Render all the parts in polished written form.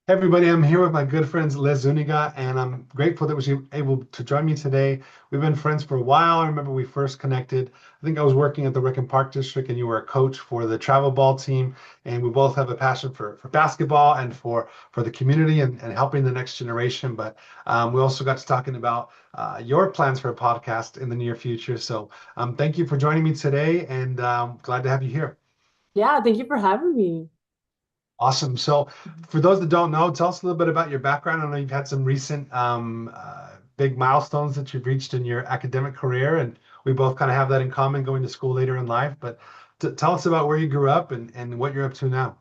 Hey everybody, I'm here with my good friends Les Zuniga, and I'm grateful that was able to join me today. We've been friends for a while. I remember we first connected. I think I was working at the Rec and Park District, and you were a coach for the travel ball team. And we both have a passion for basketball and for the community and helping the next generation. But we also got to talking about your plans for a podcast in the near future. So thank you for joining me today, and glad to have you here. Yeah, thank you for having me. Awesome. So, for those that don't know, tell us a little bit about your background. I know you've had some recent big milestones that you've reached in your academic career, and we both kind of have that in common going to school later in life. But tell us about where you grew up and what you're up to now.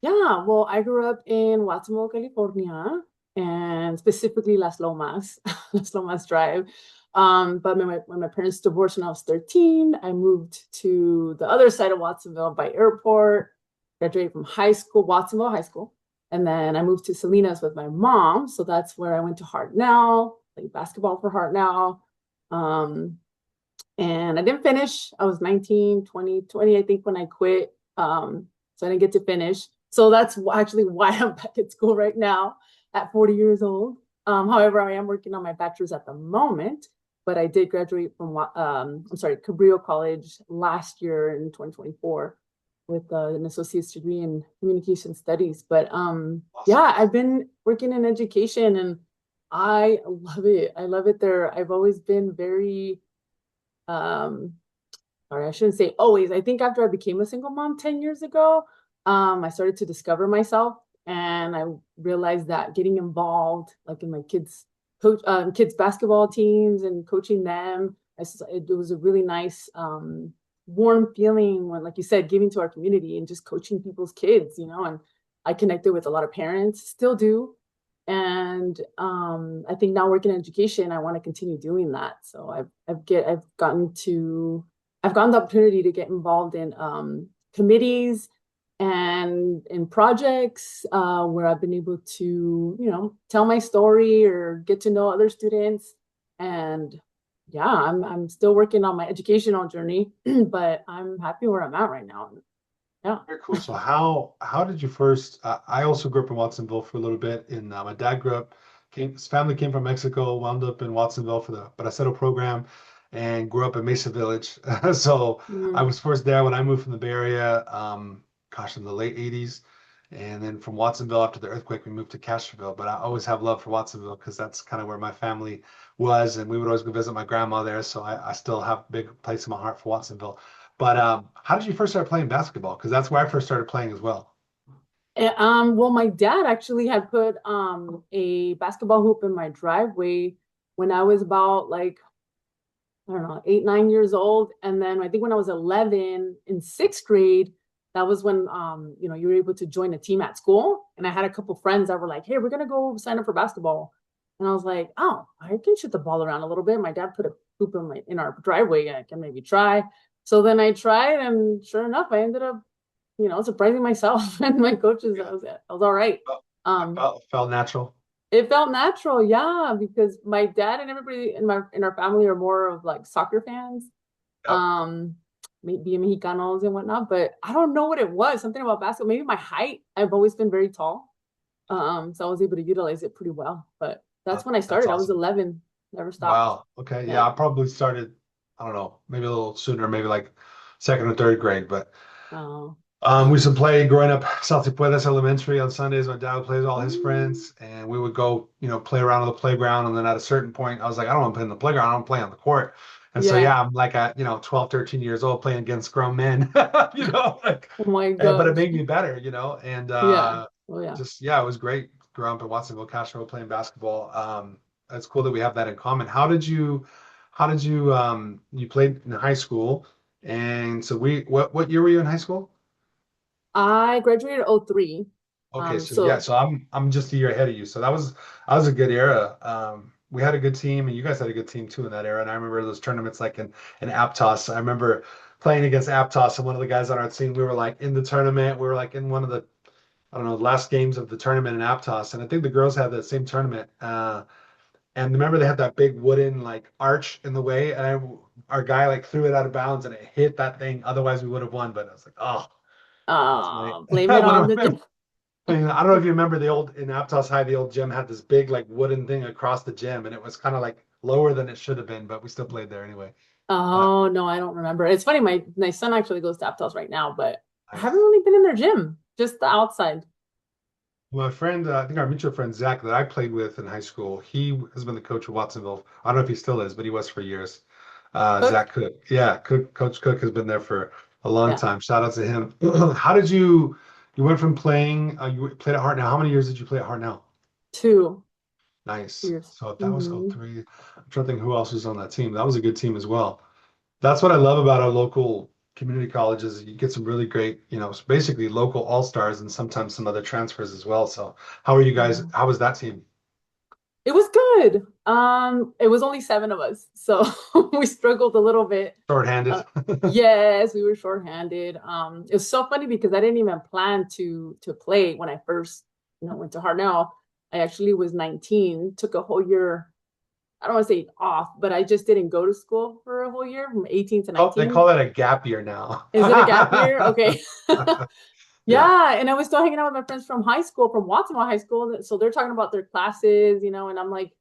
Yeah, well, I grew up in Watsonville, California, and specifically Las Lomas, Las Lomas Drive. But when my parents divorced when I was 13, I moved to the other side of Watsonville by airport, graduated from high school, Watsonville High School. And then I moved to Salinas with my mom. So that's where I went to Hartnell, played basketball for Hartnell. Um, and I didn't finish. I was 19, 20, I think, when I quit. So I didn't get to finish. So that's actually why I'm back at school right now at 40 years old. However, I am working on my bachelor's at the moment, but I did graduate from, Cabrillo College last year in 2024 with an associate's degree in communication studies. But Awesome. yeah, I've been working in education and I love it. I love it there. I've always been very um sorry, I shouldn't say always. I think after I became a single mom 10 years ago, I started to discover myself and I realized that getting involved like in my kids basketball teams and coaching them, it was a really nice warm feeling when, like you said, giving to our community and just coaching people's kids, and I connected with a lot of parents, still do. And I think now working in education, I want to continue doing that. So I've gotten the opportunity to get involved in committees and in projects where I've been able to, tell my story or get to know other students. And yeah, I'm still working on my educational journey, but I'm happy where I'm at right now. Yeah. Very cool. So, how did you first? I also grew up in Watsonville for a little bit. And my dad grew up, his family came from Mexico, wound up in Watsonville for the Bracero program, and grew up in Mesa Village. So I Mm. was first there when I moved from the Bay Area. Gosh, in the late '80s, and then from Watsonville after the earthquake, we moved to Castroville. But I always have love for Watsonville because that's kind of where my family was, and we would always go visit my grandma there. So I still have a big place in my heart for Watsonville. But how did you first start playing basketball? Because that's where I first started playing as well. Well, my dad actually had put a basketball hoop in my driveway when I was about like, I don't know, 8, 9 years old. And then I think when I was 11 in sixth grade, that was when you were able to join a team at school. And I had a couple friends that were like, hey, we're gonna go sign up for basketball. And I was like, oh, I can shoot the ball around a little bit. My dad put a hoop in our driveway. I can maybe try. So then I tried, and sure enough, I ended up surprising myself and my coaches. Yeah, I was all right. Um, felt natural. it felt natural, yeah, because my dad and everybody in our family are more of like soccer fans, Yep. maybe Mexicanos and whatnot. But I don't know what it was. Something about basketball. Maybe my height. I've always been very tall, so I was able to utilize it pretty well. But that's when I That's started. I was awesome. 11, never stopped. Wow. Okay. Yeah, Yeah. I probably started, I don't know, maybe a little sooner, maybe like second or third grade. But Oh. we used to play growing up South Pueblas Elementary on Sundays. My dad would play with all his Mm. friends, and we would go, play around on the playground. And then at a certain point, I was like, I don't want to play in the playground. I want to play on the court. And so, Yeah. yeah, I'm like at, 12, 13 years old playing against grown men, like, Oh my but it gosh. made me better, and Yeah. Oh yeah. just, yeah, it was great growing up in Watsonville, Castro, playing basketball. It's cool that we have that in common. You played in high school? And so what year were you in high school? I graduated 03. Okay, so yeah, So so I'm just a year ahead of you. So that was a good era. We had a good team, and you guys had a good team too in that era. And I remember those tournaments like in Aptos. I remember playing against Aptos, and one of the guys on our team, we were like in the tournament. We were like in one of the, I don't know, last games of the tournament in Aptos, and I think the girls had that same tournament. And remember they had that big wooden like arch in the way, and our guy like threw it out of bounds, and it hit that thing. Otherwise, we would have won. But I was like, oh, that's my blame it one on of the my I mean, I don't know if you remember the old in Aptos High, the old gym had this big like wooden thing across the gym, and it was kind of like lower than it should have been, but we still played there anyway. Uh, Oh no, I don't remember. It's funny, my son actually goes to Aptos right now, but I haven't nice. really been in their gym, just the outside. My friend, I think our mutual friend Zach that I played with in high school, he has been the coach of Watsonville. I don't know if he still is, but he was for years. Cook, Zach Cook, yeah, Coach Cook has been there for a long yeah, time. Shout out to him. How did you went from playing? You played at Hartnell. How many years did you play at Hartnell? two Nice. years. So that was Hmm. 03. I'm trying to think who else was on that team. That was a good team as well. That's what I love about our local community colleges. You get some really great, basically local all-stars and sometimes some other transfers as well. So how are you guys? Yeah. How was that team? It was good. It was only seven of us, so we struggled a little bit. Short-handed. Uh, yes, we were shorthanded. It was so funny because I didn't even plan to play when I first, went to Hartnell. I actually was 19, took a whole year. I don't want to say off, but I just didn't go to school for a whole year from 18 to Oh, they 19. call that a gap year now. Is it a gap year? Okay. Yeah. Yeah, and I was still hanging out with my friends from high school, from Watsonville High School. So they're talking about their classes, and I'm like,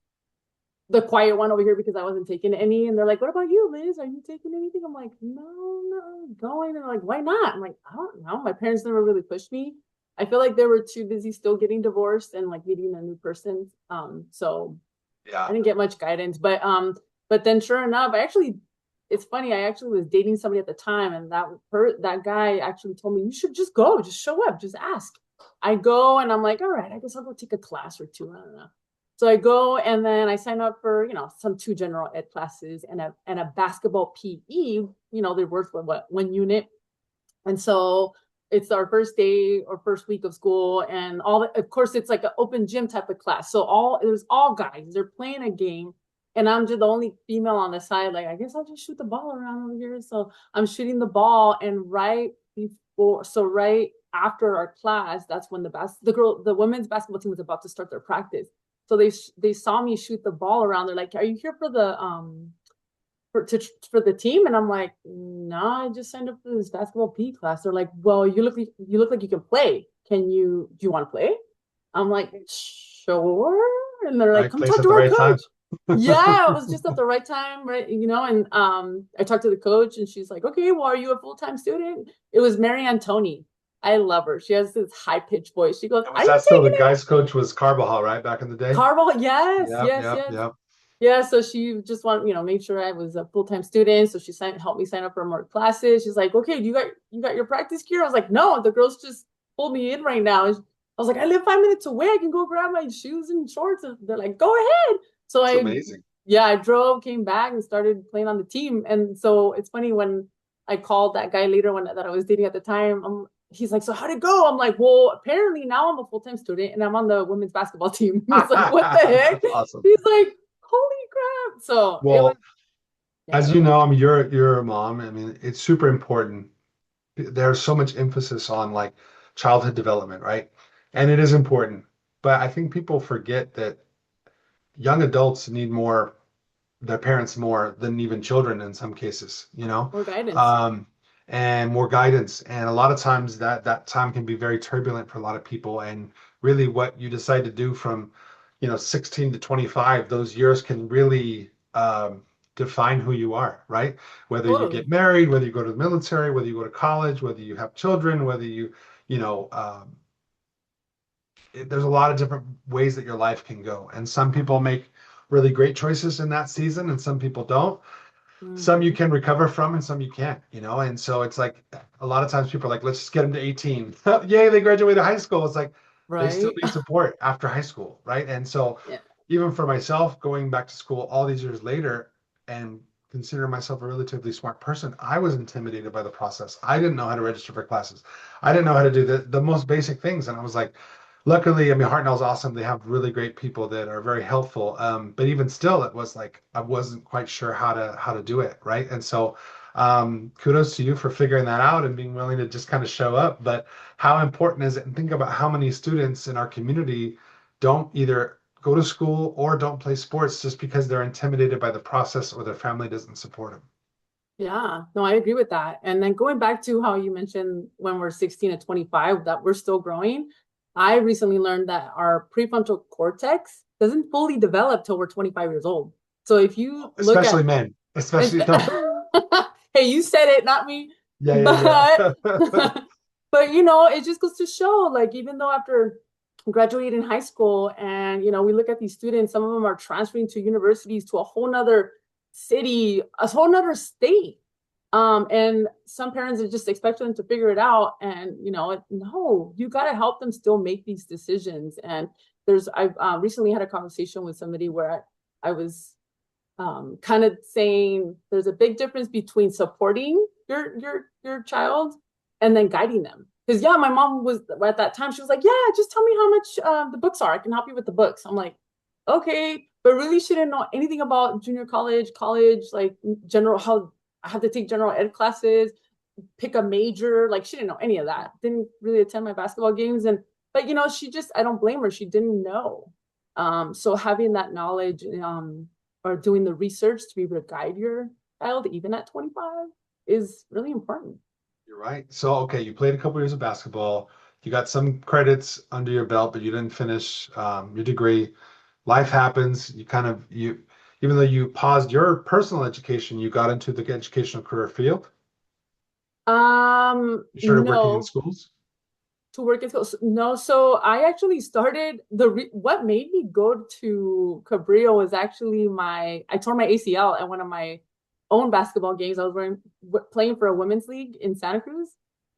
the quiet one over here because I wasn't taking any. And they're like, "What about you, Liz? Are you taking anything?" I'm like, "No, no, I'm going." And they're like, "Why not?" I'm like, "I don't know. My parents never really pushed me. I feel like they were too busy still getting divorced and like meeting a new person. So I Yeah. didn't get much guidance. But then sure enough, it's funny. I actually was dating somebody at the time, and that guy actually told me, "You should just go, just show up, just ask." I go and I'm like, "All right, I guess I'll go take a class or two. I don't know." So I go and then I sign up for, some two general ed classes and a basketball PE. They're worth what, 1 unit. And so it's our first day or first week of school, and of course, it's like an open gym type of class. So there's all guys. They're playing a game, and I'm just the only female on the side. Like, I guess I'll just shoot the ball around over here. So I'm shooting the ball, and right after our class, that's when the women's basketball team was about to start their practice. So they saw me shoot the ball around. They're like, "Are you here for the team?" And I'm like, "No, I just signed up for this basketball PE class." They're like, "Well, you look like you can play. Do you want to play?" I'm like, "Sure." And they're like, Right "Come place talk at to the our right time. coach." Yeah, it was just at the right time, right? And I talked to the coach, and she's like, "Okay, well, are you a full-time student?" It was Mary Antoni. I love her. She has this high-pitched voice. She goes, And "Are was you that still the taking it?" guys coach was Carbajal, right? Back in the day? Carvel, yes, Yep, yes, yep, yes. yep. Yeah, so she just wanted, make sure I was a full-time student. So she helped me sign up for more classes. She's like, "Okay, you got your practice gear?" I was like, "No, the girls just pulled me in right now." I was like, "I live 5 minutes away. I can go grab my shoes and shorts." And they're like, "Go ahead." So It's amazing. I drove, came back, and started playing on the team. And so it's funny when I called that guy later that I was dating at the time. He's like, "So how'd it go?" I'm like, "Well, apparently now I'm a full-time student and I'm on the women's basketball team." He's like, "What the heck?" That's awesome. He's like, "Holy crap!" So it was, Well, yeah, as you know, I mean, you're a mom. I mean, it's super important. There's so much emphasis on like childhood development, right? And it is important. But I think people forget that young adults need their parents more than even children in some cases, more guidance. um, and more guidance. And a lot of times that time can be very turbulent for a lot of people. And really, what you decide to do from, 16 to 25, those years can really define who you are, right? Whether you Totally. get married, whether you go to the military, whether you go to college, whether you have children, whether you know, there's a lot of different ways that your life can go. And some people make really great choices in that season, and some people don't. Some you Hmm. can recover from, and some you can't. And so it's like a lot of times people are like, let's just get them to 18. Yay, they graduated high school. It's like they still Right. need support after high school, right? And so Yeah. even for myself, going back to school all these years later and consider myself a relatively smart person, I was intimidated by the process. I didn't know how to register for classes. I didn't know how to do the most basic things. And I was like, luckily, I mean, Hartnell's awesome. They have really great people that are very helpful. But even still, it was like I wasn't quite sure how to do it, right? And so, kudos to you for figuring that out and being willing to just kind of show up. But how important is it? And think about how many students in our community don't either go to school or don't play sports just because they're intimidated by the process or their family doesn't support them. Yeah. No, I agree with that. And then going back to how you mentioned when we're 16 to 25, that we're still growing. I recently learned that our prefrontal cortex doesn't fully develop till we're 25 years old. So if you look Especially at, men, and, especially no. hey, you said it, not me. Yeah, yeah, But, yeah. but it just goes to show, like, even though after graduating high school and, we look at these students, some of them are transferring to universities to a whole nother city, a whole nother state. And some parents are just expect them to figure it out. And, no, you got to help them still make these decisions. And I've recently had a conversation with somebody where I was kind of saying there's a big difference between supporting your child and then guiding them. Because yeah, my mom was at that time. She was like, "Yeah, just tell me how much the books are. I can help you with the books." I'm like, "Okay," but really she didn't know anything about junior college, like general how I have to take general ed classes, pick a major. Like she didn't know any of that. Didn't really attend my basketball games, and but she just I don't blame her. She didn't know. So having that knowledge, or doing the research to be able to guide your child even at 25 is really important. You're right. So, okay, you played a couple years of basketball. You got some credits under your belt, but you didn't finish your degree. Life happens. Even though you paused your personal education, you got into the educational career field. You started working in No, schools. to work in schools. No, so I actually started what made me go to Cabrillo was actually I tore my ACL at one of my own basketball games. I was playing for a women's league in Santa Cruz.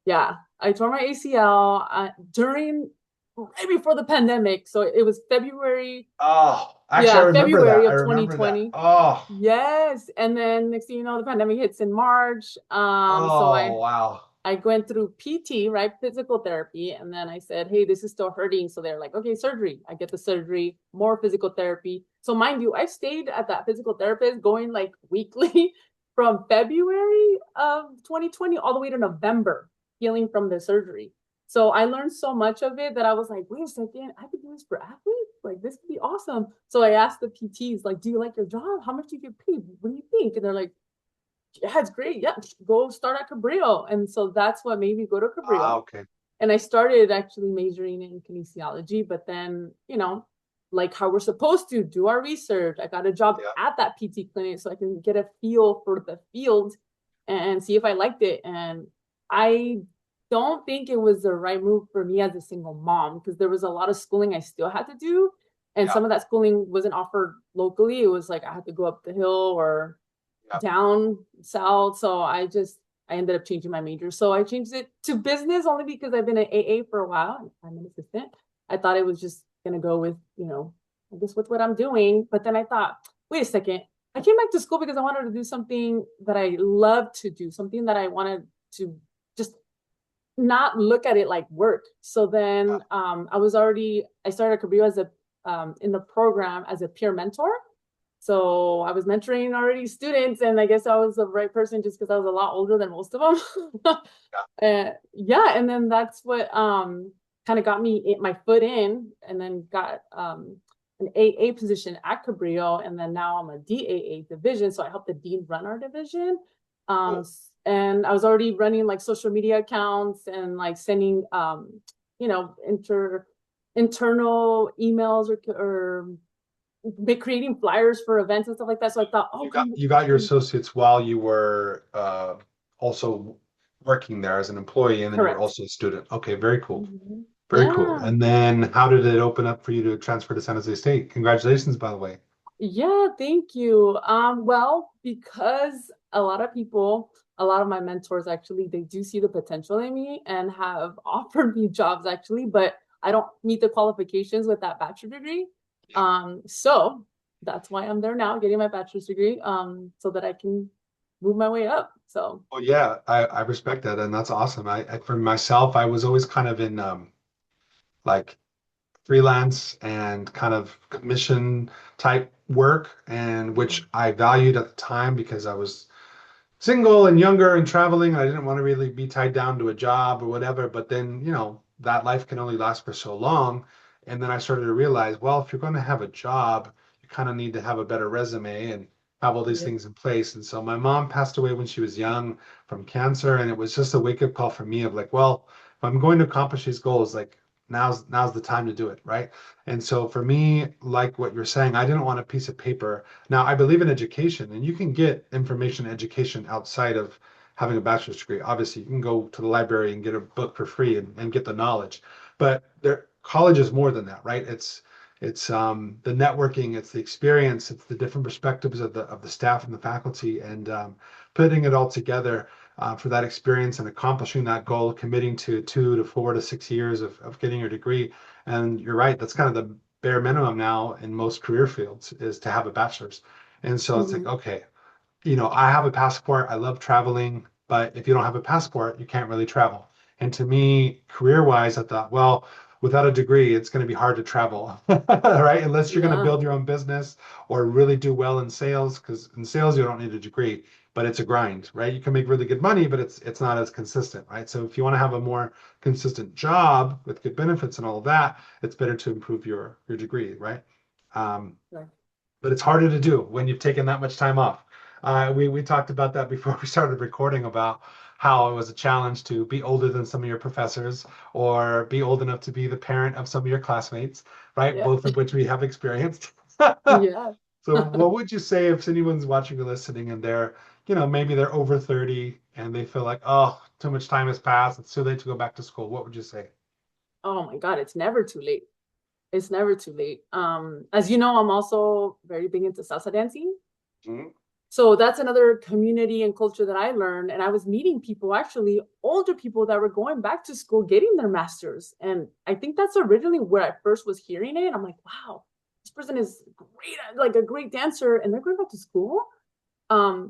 Yeah, I tore my ACL during right before the pandemic. So it was February. Oh, actually, I Yeah, remember that. February I of remember that. 2020. Oh, Yes, and then next thing you know, the pandemic hits in March. So oh, I wow. I went through PT, right? Physical therapy. And then I said, hey, this is still hurting. So they're like, okay, surgery. I get the surgery, more physical therapy. So mind you, I stayed at that physical therapist going like weekly from February of 2020 all the way to November, healing from the surgery. So I learned so much of it that I was like, wait a second, I could do this for athletes? Like, this could be awesome. So I asked the PTs, like, do you like your job? How much do you get paid? What do you think? And they're like, yeah, it's great. Yeah, go start at Cabrillo. And so that's what made me go to Ah, Cabrillo. okay. And I started actually majoring in kinesiology, but then, like how we're supposed to do our research. I got a job Yeah. at that PT clinic so I can get a feel for the field and see if I liked it. And I don't think it was the right move for me as a single mom because there was a lot of schooling I still had to do. And Yeah. some of that schooling wasn't offered locally. It was like I had to go up the hill or Yeah. down south. So I ended up changing my major. So I changed it to business only because I've been an AA for a while. I'm an assistant. I thought it was just gonna go with, I guess with what I'm doing. But then I thought, wait a second. I came back to school because I wanted to do something that I love to do, something that I wanted to just not look at it like work. So Yeah. then I started a career as a in the program as a peer mentor. So I was mentoring already students, and I guess I was the right person just because I was a lot older than most of them. Yeah. Yeah, and then that's what kind of got me my foot in, and then got an AA position at Cabrillo, and then now I'm a DAA division, so I help the dean run our division. Um, Cool. and I was already running like social media accounts and like sending you know, inter internal emails or creating flyers for events and stuff like that. So I thought, oh, You got your associates while you were also working there as an employee, and then you were correct. also a student. Okay, very cool. Mhm. Very cool. Yeah. And then how did it open up for you to transfer to San Jose State? Congratulations, by the way. Yeah, thank you. Well, because a lot of my mentors actually, they do see the potential in me and have offered me jobs actually, but I don't meet the qualifications with that bachelor degree. Yeah. So that's why I'm there now, getting my bachelor's degree, so that I can move my way up. So Well, yeah, I respect that, and that's awesome. For myself, I was always kind of in like freelance and kind of commission type work, and which I valued at the time because I was single and younger and traveling. I didn't want to really be tied down to a job or whatever. But then, that life can only last for so long. And then I started to realize, well, if you're going to have a job, you kind of need to have a better resume and have all these yeah. things in place. And so my mom passed away when she was young from cancer. And it was just a wake up call for me of like, well, if I'm going to accomplish these goals, like now's the time to do it, right? And so for me, like what you're saying, I didn't want a piece of paper. Now I believe in education, and you can get information education outside of having a bachelor's degree. Obviously, you can go to the library and get a book for free and get the knowledge. But there, college is more than that, right? It's the networking, it's the experience, it's the different perspectives of the staff and the faculty, and putting it all together for that experience and accomplishing that goal, committing to 2 to 4 to 6 years of getting your degree. And you're right, that's kind of the bare minimum now in most career fields is to have a bachelor's. And so it's like, Hmm. okay, I have a passport. I love traveling, but if you don't have a passport, you can't really travel. And to me, career-wise, I thought, well, without a degree, it's going to be hard to travel, right? Unless you're going to Yeah, build your own business or really do well in sales, because in sales you don't need a degree, but it's a grind, right? You can make really good money, but it's not as consistent, right? So if you want to have a more consistent job with good benefits and all of that, it's better to improve your degree, right? Um, right. but it's harder to do when you've taken that much time off. We talked about that before we started recording about how it was a challenge to be older than some of your professors or be old enough to be the parent of some of your classmates, right? Yeah, Both of which we have experienced. yeah. So what would you say if anyone's watching or listening and maybe they're over 30 and they feel like, oh, too much time has passed, it's too late to go back to school. What would you say? Oh my God, it's never too late. It's never too late. As you know, I'm also very big into salsa dancing. Mhm. So that's another community and culture that I learned. And I was meeting people, actually older people that were going back to school, getting their masters. And I think that's originally where I first was hearing it. I'm like, wow, this person is great, like a great dancer, and they're going back to school.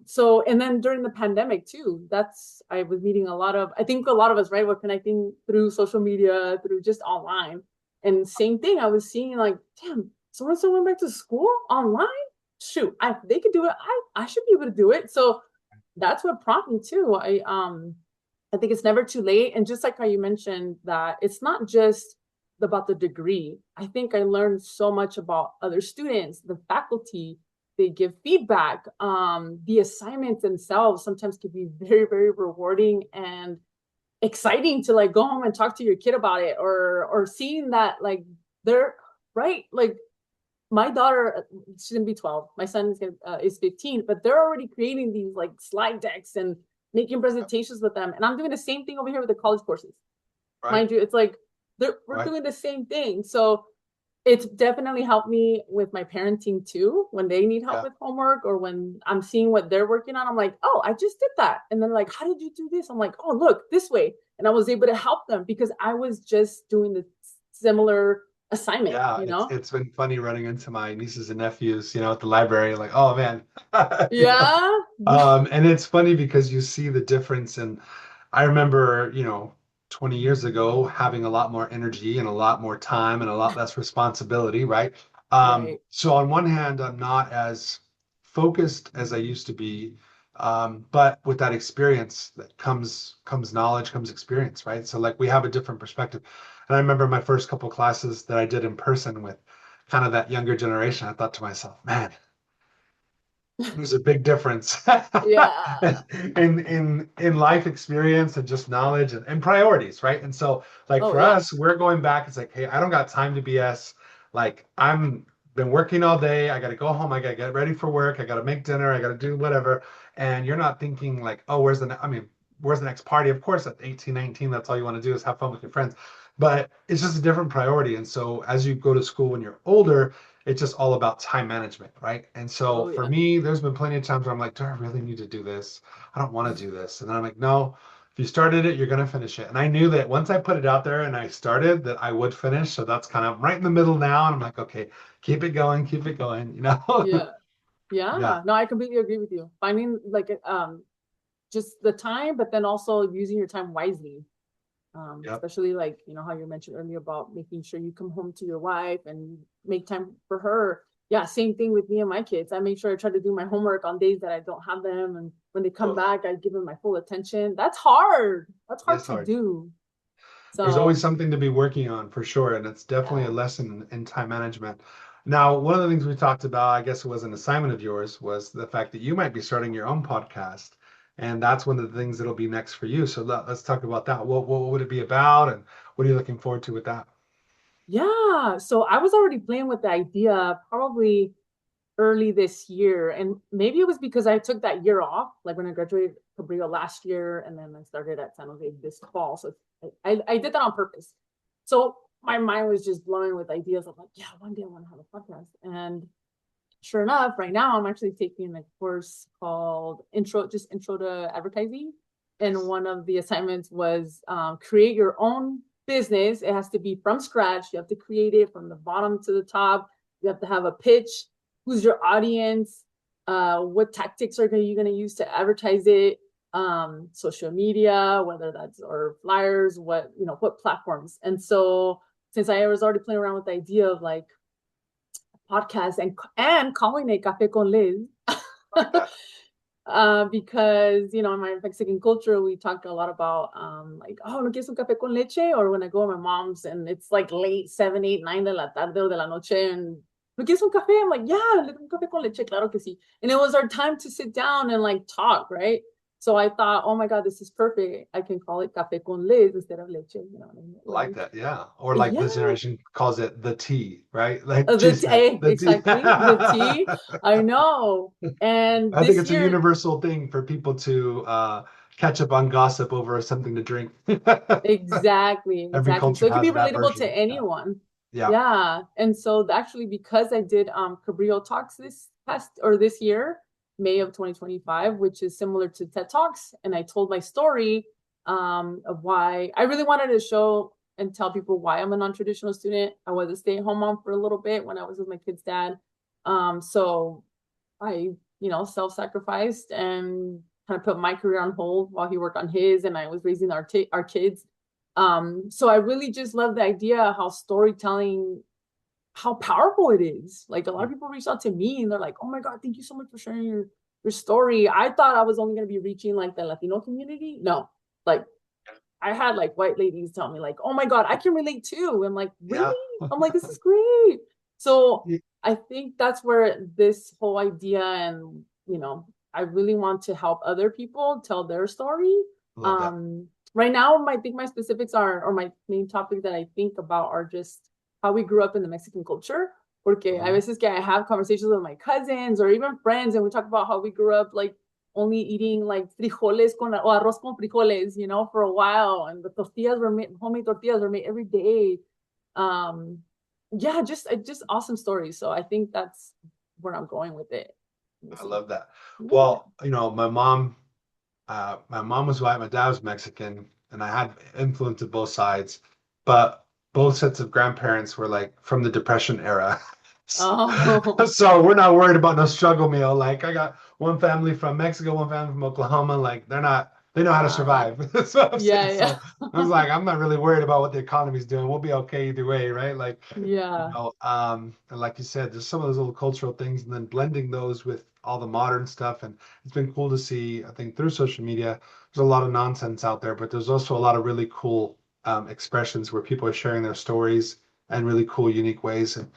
So and then during the pandemic too, that's I was meeting a lot of, I think a lot of us, right, were connecting through social media, through just online. And same thing, I was seeing like, damn, so and so went back to school online. Shoot, they could do it. I should be able to do it. So that's what prompted me too. I think it's never too late. And just like how you mentioned that it's not just about the degree. I think I learned so much about other students, the faculty, they give feedback. The assignments themselves sometimes can be very, very rewarding and exciting to like go home and talk to your kid about it, or seeing that like they're right. Like my daughter, she's gonna be 12. My son is 15, but they're already creating these like slide decks and making presentations with them. And I'm doing the same thing over here with the college courses. Right, Mind you, it's like we're right. doing the same thing. So it's definitely helped me with my parenting too. When they need help Yeah, with homework or when I'm seeing what they're working on, I'm like, oh, I just did that. And then like, how did you do this? I'm like, oh, look, this way. And I was able to help them because I was just doing the similar assignment, yeah. you It's know? it's been funny running into my nieces and nephews, at the library, like, oh man, Yeah. And it's funny because you see the difference. And I remember, 20 years ago having a lot more energy and a lot more time and a lot less responsibility, right? Right. So on one hand, I'm not as focused as I used to be. But with that experience that comes knowledge, comes experience, right? So like we have a different perspective. And I remember my first couple classes that I did in person with kind of that younger generation. I thought to myself, man, there's a big difference Yeah. in life experience and just knowledge and priorities, right? And so, like Oh, for yeah. us, we're going back. It's like, hey, I don't got time to BS. Like I'm been working all day. I got to go home. I got to get ready for work. I got to make dinner. I got to do whatever. And you're not thinking like, oh, I mean, where's the next party? Of course, at 18, 19, that's all you want to do is have fun with your friends. But it's just a different priority. And so as you go to school when you're older, it's just all about time management, right? And so Oh, for yeah. me, there's been plenty of times where I'm like, do I really need to do this? I don't want to do this. And then I'm like, no, if you started it, you're going to finish it. And I knew that once I put it out there and I started, that I would finish. So that's kind of right in the middle now. And I'm like, okay, keep it going. Yeah. Yeah. Yeah. No, I completely agree with you. Finding like just the time, but then also using your time wisely. Yep. Especially like, you know, how you mentioned earlier about making sure you come home to your wife and make time for her. Yeah, same thing with me and my kids. I make sure I try to do my homework on days that I don't have them. And when they come Totally. back, I give them my full attention. That's hard. That's It hard is to hard. do. There's always So, something to be working on for sure, and it's definitely a yeah. lesson in time management. Now, one of the things we talked about, I guess it was an assignment of yours, was the fact that you might be starting your own podcast, and that's one of the things that'll be next for you. So let's talk about that. What would it be about, and what are you looking forward to with that? Yeah. So I was already playing with the idea probably early this year. And maybe it was because I took that year off, like when I graduated Cabrillo last year, and then I started at San Jose this fall. So I did that on purpose. So my mind was just blowing with ideas of like, yeah, one day I want to have a podcast. And sure enough, right now I'm actually taking a course called Intro to Advertising. And Nice. one of the assignments was create your own business. It has to be from scratch. You have to create it from the bottom to the top. You have to have a pitch. Who's your audience? What tactics are you going to use to advertise it? Social media, whether that's or flyers, what platforms. And so since I was already playing around with the idea of like podcast and calling it Café con Liz. Like that. Because in my Mexican culture we talk a lot about like, oh, no quieres un café con leche, or when I go to my mom's and it's like late 7, 8, 9 de la tarde or de la noche and no quieres un café, I'm like, yeah, un café con leche, claro que sí. And it was our time to sit down and like talk, right? So I thought, oh my God, this is perfect. I can call it café con Liz instead of leche, you know what I mean? Like Like, that, yeah. Or like this yeah. generation calls it the tea, right? Like she The said, the tea. exactly the tea. I know. And I think this it's a year, universal thing for people to catch up on gossip over something to drink. exactly, Every exactly. So culture it could be has that relatable to version. Yeah. anyone. Yeah. Yeah. And so actually, because I did Cabrillo Talks this year, May of 2025, which is similar to TED Talks, and I told my story of why I really wanted to show and tell people why I'm a non-traditional student. I was a stay-at-home mom for a little bit when I was with my kid's dad. So I, self-sacrificed and kind of put my career on hold while he worked on his, and I was raising our kids. So I really just love the idea how storytelling, how powerful it is. Like a lot of people reach out to me and they're like, "Oh my God, thank you so much for sharing your story." I thought I was only going to be reaching like the Latino community. No, like I had like white ladies tell me like, "Oh my God, I can relate too." I'm like, Yeah. "Really?" I'm like, "This is great." So I I think that's where this whole idea and I really want to help other people tell their story. love that. Right now, I think my specifics are, or my main topic that I think about are just how we grew up in the Mexican culture. Porque a Mhm. veces que I have conversations with my cousins or even friends, and we talk about how we grew up like only eating like frijoles or arroz con frijoles, for a while, and the tortillas were made, homemade tortillas were made every day. Um, yeah, just awesome stories. So I think that's where I'm going with it. We'll I see. love that. Yeah. Well, my mom was white, my dad was Mexican, and I had influence of both sides, but both sets of grandparents were like from the Depression era. Oh, So we're not worried about no struggle meal. Like I got one family from Mexico, one family from Oklahoma. Like they know how to wow. survive. That's what I'm saying. Yeah, So I was like, I'm not really worried about what the economy's doing. We'll be okay either way, right? Like, yeah, and like you said, there's some of those little cultural things, and then blending those with all the modern stuff. And it's been cool to see, I think, through social media, there's a lot of nonsense out there, but there's also a lot of really cool expressions where people are sharing their stories in really cool, unique ways. And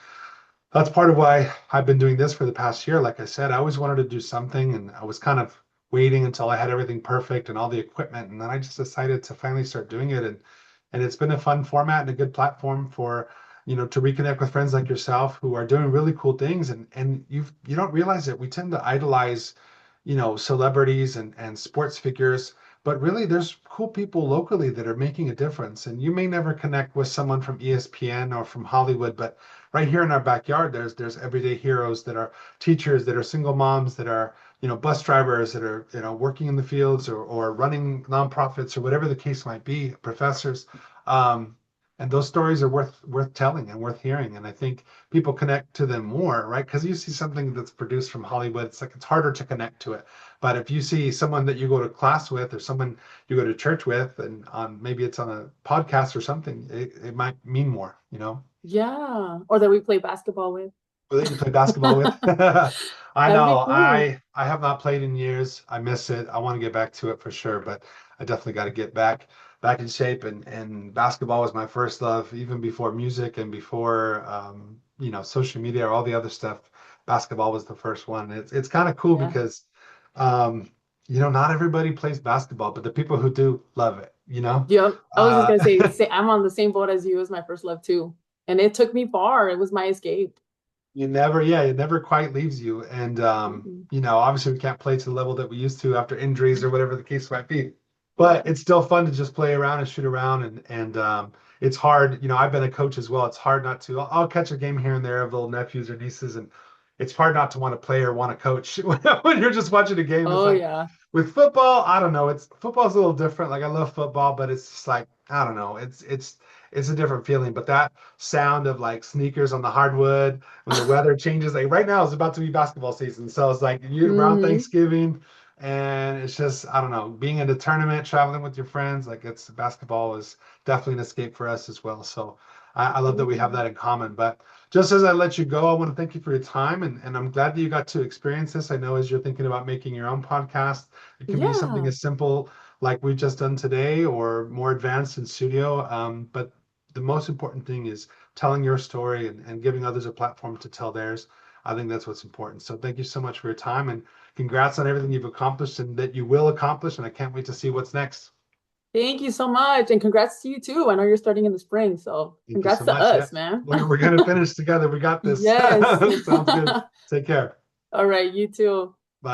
that's part of why I've been doing this for the past year. Like I said, I always wanted to do something, and I was kind of waiting until I had everything perfect and all the equipment, and then I just decided to finally start doing it. And it's been a fun format and a good platform for to reconnect with friends like yourself who are doing really cool things. And you don't realize it. We tend to idolize celebrities and sports figures, but really there's cool people locally that are making a difference. And you may never connect with someone from ESPN or from Hollywood, but right here in our backyard, there's everyday heroes that are teachers, that are single moms, that are bus drivers, that are working in the fields or running nonprofits or whatever the case might be, professors. Um, and those stories are worth telling and worth hearing. And I think people connect to them more, right? Because you see something that's produced from Hollywood, it's like it's harder to connect to it. But if you see someone that you go to class with or someone you go to church with, and on maybe it's on a podcast or something, it might mean more. yeah. Or that we play basketball with. That you play basketball with. I That'd be know. cool. I have not played in years. I miss it. I want to get back to it for sure, but I definitely got to get back in shape. And basketball was my first love, even before music and before social media or all the other stuff. Basketball was the first one. It's kind of cool Yeah. because um, not everybody plays basketball, but the people who do love it. Yep. I was just Uh, gonna say, I'm on the same boat as you as my first love too. and it took me far. It was my escape. Yeah, it never quite leaves you. And Mhm. obviously we can't play to the level that we used to after injuries or whatever the case might be. But it's still fun to just play around and shoot around and it's hard. I've been a coach as well. It's hard not to. I'll catch a game here and there of little nephews or nieces, and it's hard not to want to play or want to coach when you're just watching a game. It's Oh like yeah. with football, I don't know. It's football's a little different. Like I love football, but it's just like I don't know. It's a different feeling. But that sound of like sneakers on the hardwood when the weather changes. Like right now, it's about to be basketball season, so it's like you around Hmm. Thanksgiving, and it's just I don't know, being in a tournament, traveling with your friends. Like it's basketball is definitely an escape for us as well. So I love that we have that in common. But just as I let you go, I want to thank you for your time, and I'm glad that you got to experience this. I know as you're thinking about making your own podcast, it can be something Yeah. as simple like we've just done today, or more advanced in studio. But the most important thing is telling your story and giving others a platform to tell theirs. I think that's what's important. So thank you so much for your time and congrats on everything you've accomplished and that you will accomplish. And I can't wait to see what's next. Thank you so much. And congrats to you too. I know you're starting in the spring. So Thank you congrats so to much. Yeah, us, man. we're going to finish together. We got this. Yes. Sounds good. Take care. All right, you too.